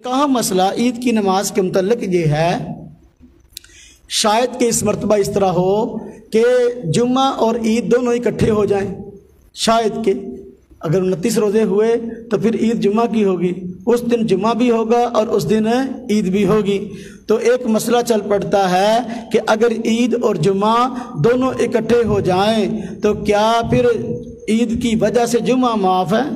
کہاں مسئلہ عید کی نماز کے متعلق یہ ہے، شاید کہ اس مرتبہ اس طرح ہو کہ جمعہ اور عید دونوں اکٹھے ہو جائیں، شاید کہ اگر 29 روزے ہوئے تو پھر عید جمعہ کی ہوگی، اس دن جمعہ بھی ہوگا اور اس دن عید بھی ہوگی۔ تو ایک مسئلہ چل پڑتا ہے کہ اگر عید اور جمعہ دونوں اکٹھے ہو جائیں تو کیا پھر عید کی وجہ سے جمعہ معاف ہے؟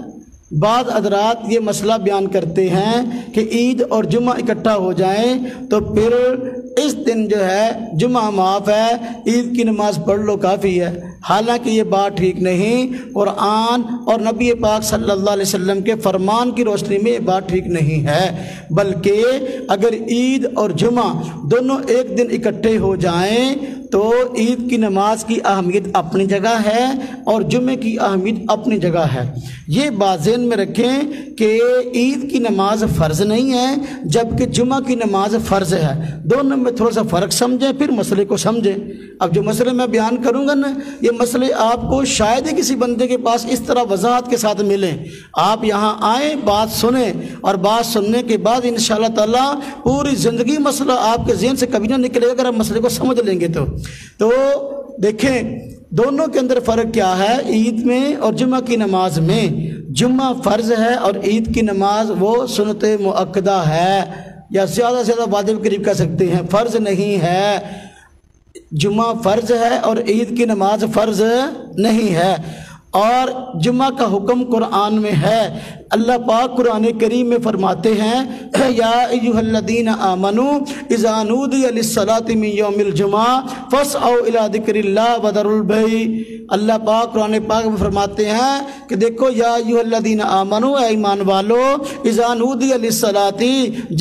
بعض حضرات یہ مسئلہ بیان کرتے ہیں کہ عید اور جمعہ اکٹھا ہو جائیں تو پھر اس دن جو ہے جمعہ معاف ہے، عید کی نماز پڑھ لو کافی ہے۔ حالانکہ یہ بات ٹھیک نہیں، قرآن اور نبی پاک صلی اللہ علیہ وسلم کے فرمان کی روشنی میں یہ بات ٹھیک نہیں ہے، بلکہ اگر عید اور جمعہ دونوں ایک دن اکٹھے ہو جائیں تو عید کی نماز کی اہمیت اپنی جگہ ہے اور جمعے کی اہمیت اپنی جگہ ہے۔ یہ بات ذہن میں رکھیں کہ عید کی نماز فرض نہیں ہے جبکہ جمعہ کی نماز فرض ہے، دونوں میں تھوڑا سا فرق سمجھیں پھر مسئلے کو سمجھیں۔ اب جو مسئلے میں بیان کروں گا نا، یہ مسئلے آپ کو شاید ہی کسی بندے کے پاس اس طرح وضاحت کے ساتھ ملیں۔ آپ یہاں آئیں، بات سنیں، اور بات سننے کے بعد انشاءاللہ تعالیٰ پوری زندگی مسئلہ آپ کے ذہن سے کبھی نہ نکلے گا اگر آپ مسئلے کو سمجھ لیں گے تو دیکھیں دونوں کے اندر فرق کیا ہے۔ عید میں اور جمعہ کی نماز میں جمعہ فرض ہے اور عید کی نماز وہ سنت مؤکدہ ہے، یا زیادہ سے زیادہ واجب قریب کہہ سکتے ہیں، فرض نہیں ہے۔ جمعہ فرض ہے اور عید کی نماز فرض نہیں ہے، اور جمعہ کا حکم قرآن میں ہے۔ اللہ پاک قرآن کریم میں فرماتے ہیں یا ایھا الذین آمنوا اذا نودی للصلاۃ من یوم الجمعہ فاسعوا الی ذکر اللہ وذروا البیع۔ اللہ پاک قرآن پاک میں فرماتے ہیں کہ دیکھو یا ایھا الذین آمنوا، اے ایمان والو، اذا نودی للصلاۃ،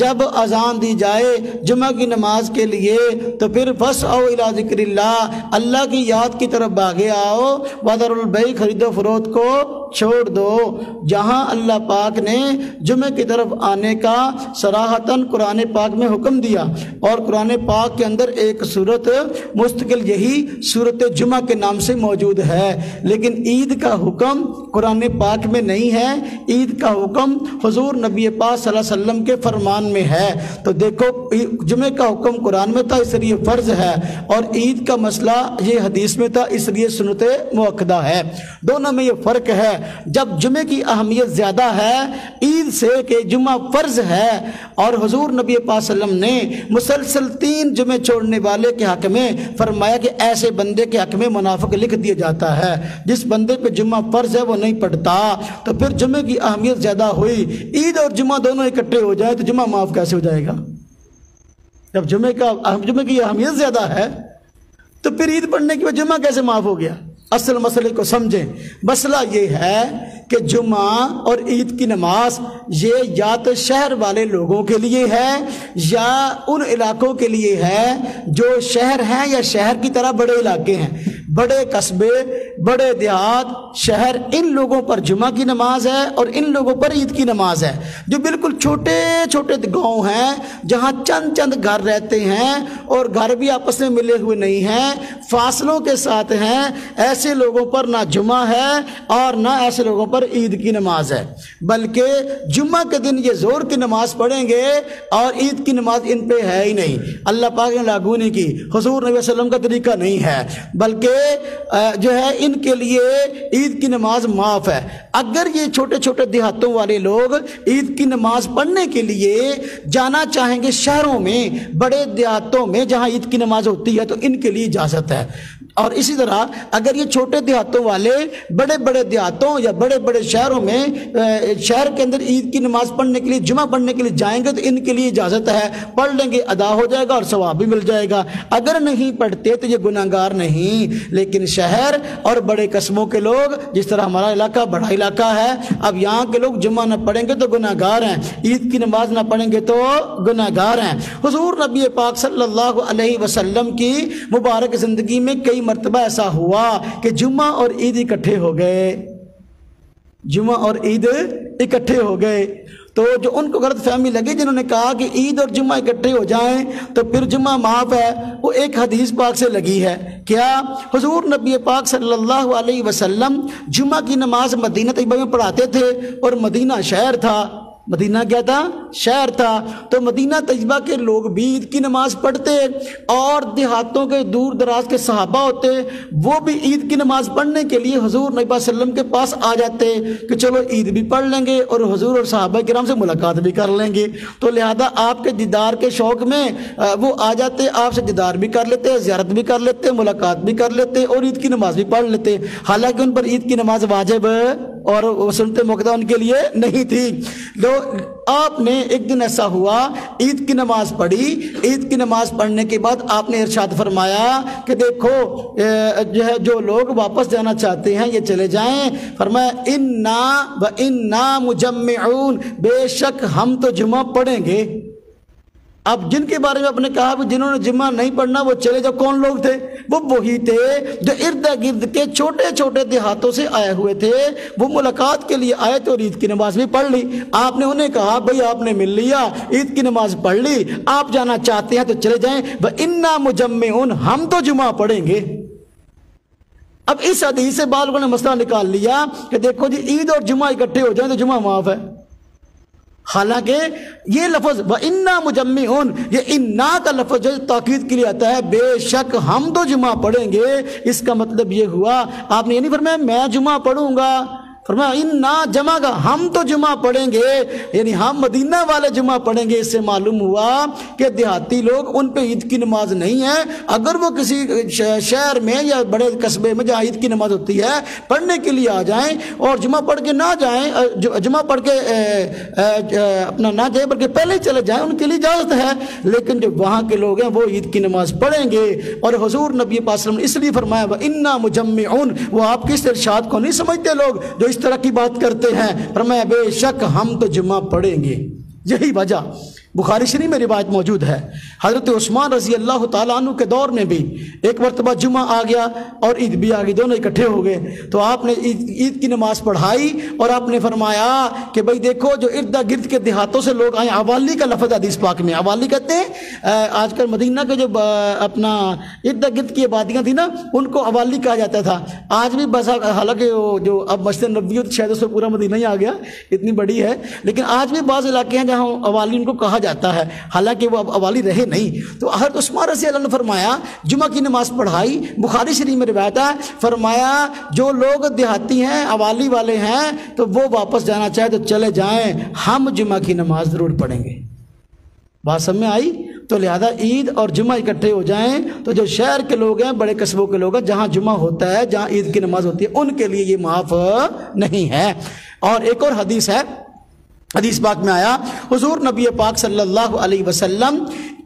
جب اذان دی جائے جمعہ کی نماز کے لیے تو پھر فاسعوا الی ذکر اللہ، اللہ کی یاد کی طرف بھاگے آؤ، وذروا البیع، خرید و فروخت کو چھوڑ دو۔ جہاں اللہ پاک نے جمعہ کی طرف آنے کا صراحتاً قرآن پاک میں حکم دیا، اور قرآن پاک کے اندر ایک صورت مستقل یہی صورت جمعہ کے نام سے موجود ہے، لیکن عید کا حکم قرآن پاک میں نہیں ہے، عید کا حکم حضور نبی پاک صلی اللہ علیہ وسلم کے فرمان میں ہے۔ تو دیکھو جمعہ کا حکم قرآن میں تھا اس لیے فرض ہے، اور عید کا مسئلہ یہ حدیث میں تھا اس لیے سنت مؤکدہ ہے۔ دونوں میں یہ فرق ہے، جب جمعے کی اہمیت زیادہ ہے عید سے کہ جمعہ فرض ہے، اور حضور نبی پاک صلی اللہ علیہ وسلم نے مسلسل 3 جمعے چھوڑنے والے کے حق میں فرمایا کہ ایسے بندے کے حق میں منافق لکھ دیا جاتا ہے، جس بندے پہ جمعہ فرض ہے وہ نہیں پڑھتا۔ تو پھر جمعے کی اہمیت زیادہ ہوئی، عید اور جمعہ دونوں اکٹھے ہو جائے تو جمعہ معاف کیسے ہو جائے گا؟ جب جمعے کی اہمیت زیادہ ہے تو پھر عید پڑھنے کی وجہ جمعہ کیسے معاف ہو گیا؟ اصل مسئلے کو سمجھیں۔ مسئلہ یہ ہے کہ جمعہ اور عید کی نماز یہ یا تو شہر والے لوگوں کے لیے ہے یا ان علاقوں کے لیے ہے جو شہر ہیں یا شہر کی طرح بڑے علاقے ہیں، بڑے قصبے، بڑے دیہات، شہر، ان لوگوں پر جمعہ کی نماز ہے اور ان لوگوں پر عید کی نماز ہے۔ جو بالکل چھوٹے چھوٹے گاؤں ہیں جہاں چند گھر رہتے ہیں اور گھر بھی آپس میں ملے ہوئے نہیں ہیں، فاصلوں کے ساتھ ہیں، ایسے لوگوں پر نہ جمعہ ہے اور نہ ایسے لوگوں پر عید کی نماز ہے، بلکہ جمعہ کے دن یہ زور کی نماز پڑھیں گے اور عید کی نماز ان پہ ہے ہی نہیں، اللہ پاک نے لاگو نہیں کی، حضور نبی صلی اللہ علیہ وسلم کا طریقہ نہیں ہے، بلکہ جو ہے ان کے لیے عید کی نماز معاف ہے۔ اگر یہ چھوٹے چھوٹے دیہاتوں والے لوگ عید کی نماز پڑھنے کے لیے جانا چاہیں گے شہروں میں، بڑے دیہاتوں میں جہاں عید کی نماز ہوتی ہے، تو ان کے لیے اجازت ہے۔ اور اسی طرح اگر یہ چھوٹے دیہاتوں والے بڑے بڑے دیہاتوں یا بڑے بڑے شہروں میں شہر کے اندر عید کی نماز پڑھنے کے لیے، جمعہ پڑھنے کے لیے جائیں گے تو ان کے لیے اجازت ہے، پڑھ لیں گے، ادا ہو جائے گا اور ثواب بھی مل جائے گا۔ اگر نہیں پڑھتے تو یہ گناہگار نہیں، لیکن شہر اور بڑے قصبوں کے لوگ، جس طرح ہمارا علاقہ بڑا علاقہ ہے، اب یہاں کے لوگ جمعہ نہ پڑھیں گے تو گناہگار ہیں، عید کی نماز نہ پڑھیں گے تو گناہگار ہیں۔ حضور نبی پاک صلی اللہ علیہ وسلم کی مبارک زندگی میں کئی مرتبہ ایسا ہوا کہ جمعہ اور عید اکٹھے ہو گئے، جمعہ اور عید اکٹھے ہو گئے۔ تو جو ان کو غلط فہمی لگی جنہوں نے کہا کہ عید اور جمعہ اکٹھے ہو جائیں تو پھر جمعہ معاف ہے، وہ ایک حدیث پاک سے لگی ہے۔ کیا حضور نبی پاک صلی اللہ علیہ وسلم جمعہ کی نماز مدینہ طیبہ میں پڑھاتے تھے، اور مدینہ شہر تھا، مدینہ کیا تھا؟ شہر تھا۔ تو مدینہ طیبہ کے لوگ بھی عید کی نماز پڑھتے، اور دیہاتوں کے دور دراز کے صحابہ ہوتے وہ بھی عید کی نماز پڑھنے کے لیے حضور نبی صلی اللہ علیہ وسلم کے پاس آ جاتے کہ چلو عید بھی پڑھ لیں گے اور حضور اور صحابہ کرام سے ملاقات بھی کر لیں گے۔ تو لہذا آپ کے دیدار کے شوق میں وہ آ جاتے، آپ سے دیدار بھی کر لیتے، زیارت بھی کر لیتے، ملاقات بھی کر لیتے اور عید کی نماز بھی پڑھ لیتے، حالانکہ ان پر عید کی نماز واجب اور سنت موقع ان کے لیے نہیں تھی۔ لو آپ نے ایک دن ایسا ہوا، عید کی نماز پڑھی، عید کی نماز پڑھنے کے بعد آپ نے ارشاد فرمایا کہ دیکھو جو لوگ واپس جانا چاہتے ہیں یہ چلے جائیں۔ فرمایا انا مجمعون، بے شک ہم تو جمعہ پڑھیں گے۔ اب جن کے بارے میں آپ نے کہا کہ جنہوں نے جمعہ نہیں پڑھنا وہ چلے جاؤ، کون لوگ تھے؟ وہ وہی تھے جو ارد گرد کے چھوٹے چھوٹے دیہاتوں سے آئے ہوئے تھے، وہ ملاقات کے لیے آئے تھے اور عید کی نماز بھی پڑھ لی۔ آپ نے انہیں کہا بھئی آپ نے مل لیا، عید کی نماز پڑھ لی، آپ جانا چاہتے ہیں تو چلے جائیں، وَإِنَّا مُجَمِّعُونَ، ہم تو جمعہ پڑھیں گے۔ اب اس حدیث سے بعض لوگوں نے مسئلہ نکال لیا کہ دیکھو جی عید اور جمعہ اکٹھے ہو جائیں تو جمعہ معاف ہے، حالانکہ یہ لفظ وَإِنَّا مُجَمِّعُونَ، یہ اِنَّا کا لفظ جو تاکید کے لیے آتا ہے، بے شک ہم تو جمعہ پڑھیں گے، اس کا مطلب یہ ہوا آپ نے یہ نہیں فرمایا میں جمعہ پڑھوں گا، فرمایا اِنَّا جمع کا ہم تو جمعہ پڑھیں گے، یعنی ہم مدینہ والے جمعہ پڑھیں گے۔ اس سے معلوم ہوا کہ دیہاتی لوگ ان پہ عید کی نماز نہیں ہے، اگر وہ کسی شہر میں یا بڑے قصبے میں جہاں عید کی نماز ہوتی ہے پڑھنے کے لیے آ جائیں اور جمعہ پڑھ کے نہ جائیں، جمعہ پڑھ کے اپنا نہ جائیں بلکہ پہلے چلے جائیں، ان کے لیے اجازت ہے، لیکن جو وہاں کے لوگ ہیں وہ عید کی نماز پڑھیں گے۔ اور حضور نبی پاک صلی اللہ علیہ وسلم نے اس لیے فرمایا وَإِنَّا مُجَمِّعُونَ، وہ آپ کے اس ارشاد کو نہیں سمجھتے لوگ جو اس طرح کی بات کرتے ہیں، فرمایا بے شک ہم تو جمعہ پڑھیں گے۔ یہی وجہ بخاری شریف میں روایت موجود ہے، حضرت عثمان رضی اللہ تعالیٰ عنہ کے دور میں بھی ایک مرتبہ جمعہ آ گیا اور عید بھی آ گئی، دونوں اکٹھے ہو گئے، تو آپ نے عید کی نماز پڑھائی اور آپ نے فرمایا کہ بھئی دیکھو جو ارد گرد کے دیہاتوں سے لوگ آئے، عوالی کا لفظ حدیث پاک میں، عوالی کہتے ہیں آج کل مدینہ کے جو اپنا ارد گرد کی آبادیاں تھیں نا ان کو عوالی کہا جاتا تھا، آج بھی بس، حالانکہ جو اب مسجد نبوی شاید اس میں پورا مدینہ ہی آ گیا، اتنی بڑی ہے، لیکن آج بھی بعض علاقے ہیں جہاں عوالی ان کو کہا جاتا ہے، حالانکہ وہ اب عوالی رہے نہیں۔ تو حضرت عثمان رضی اللہ عنہ نے فرمایا جمعہ کی نماز پڑھائی، بخاری شریف میں روایت ہے، فرمایا جو لوگ دیہاتی ہیں عوالی والے ہیں تو وہ واپس جانا چاہے تو چلے جائیں، ہم جمعہ کی نماز ضرور پڑھیں گے۔ بات سمجھ میں آئی؟ تو لہذا عید اور جمعہ اکٹھے ہو جائیں تو جو شہر کے لوگ ہیں، بڑے قصبوں کے لوگ ہیں جہاں جمعہ ہوتا ہے، جہاں عید کی نماز ہوتی ہے، ان کے لیے یہ معاف نہیں ہے۔ اور ایک اور حدیث ہے، حدیث پاک میں آیا حضور نبی پاک صلی اللہ علیہ وسلم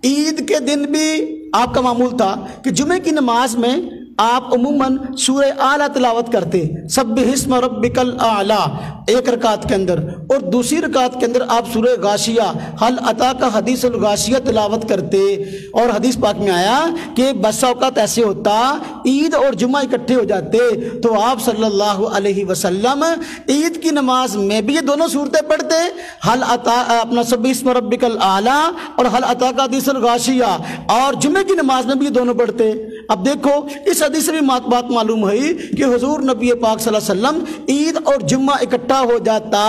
عید کے دن بھی آپ کا معمول تھا کہ جمعے کی نماز میں آپ عموماً سورہ اعلیٰ تلاوت کرتے، سبح اسم ربک الاعلیٰ، ایک رکعت کے اندر، اور دوسری رکعت کے اندر آپ سورہ غاشیہ حل اتاک حدیث الغاشیہ تلاوت کرتے۔ اور حدیث پاک میں آیا کہ بس اوقات ایسے ہوتا عید اور جمعہ اکٹھے ہو جاتے تو آپ صلی اللہ علیہ وسلم عید کی نماز میں بھی یہ دونوں صورتیں پڑھتے، حل اتا اپنا سبح اسم ربک الاعلیٰ اور حل اتاک حدیث الغاشیہ، اور جمعے کی نماز میں بھی یہ دونوں پڑھتے۔ اب دیکھو اس حدیث سے بھی بات معلوم ہوئی کہ حضور نبی پاک صلی اللہ علیہ وسلم عید اور جمعہ اکٹھا ہو جاتا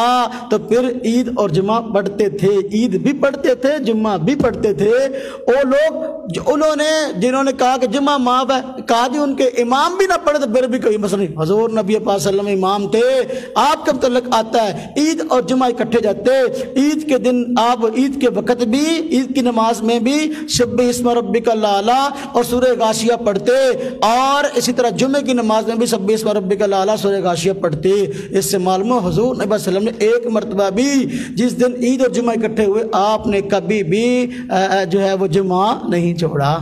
تو پھر عید اور جمعہ پڑھتے تھے، عید بھی پڑھتے تھے، جمعہ بھی پڑھتے تھے۔ وہ لوگ جنہوں نے کہا کہ جمعہ معاف ہے، کہا جی ان کے امام بھی نہ پڑھے تو پھر بھی کوئی مسئلہ نہیں، حضور نبی پاک صلی اللہ علیہ وسلم امام تھے، آپ کا متعلق آتا ہے عید اور جمعہ اکٹھے جاتے، عید کے دن آپ عید کے وقت بھی عید کی نماز میں بھی سبح اسم ربک الاعلیٰ اور سورہ غاشیہ پڑھتے، اور اسی طرح جمعے کی نماز میں بھی سبح اسم ربک الاعلیٰ سورہ غاشیہ پڑھتے۔ اس سے معلوم ہے حضور نبی صلی اللہ علیہ وسلم نے ایک مرتبہ بھی جس دن عید اور جمعہ اکٹھے ہوئے آپ نے کبھی بھی جو ہے وہ جمعہ نہیں چھوڑا۔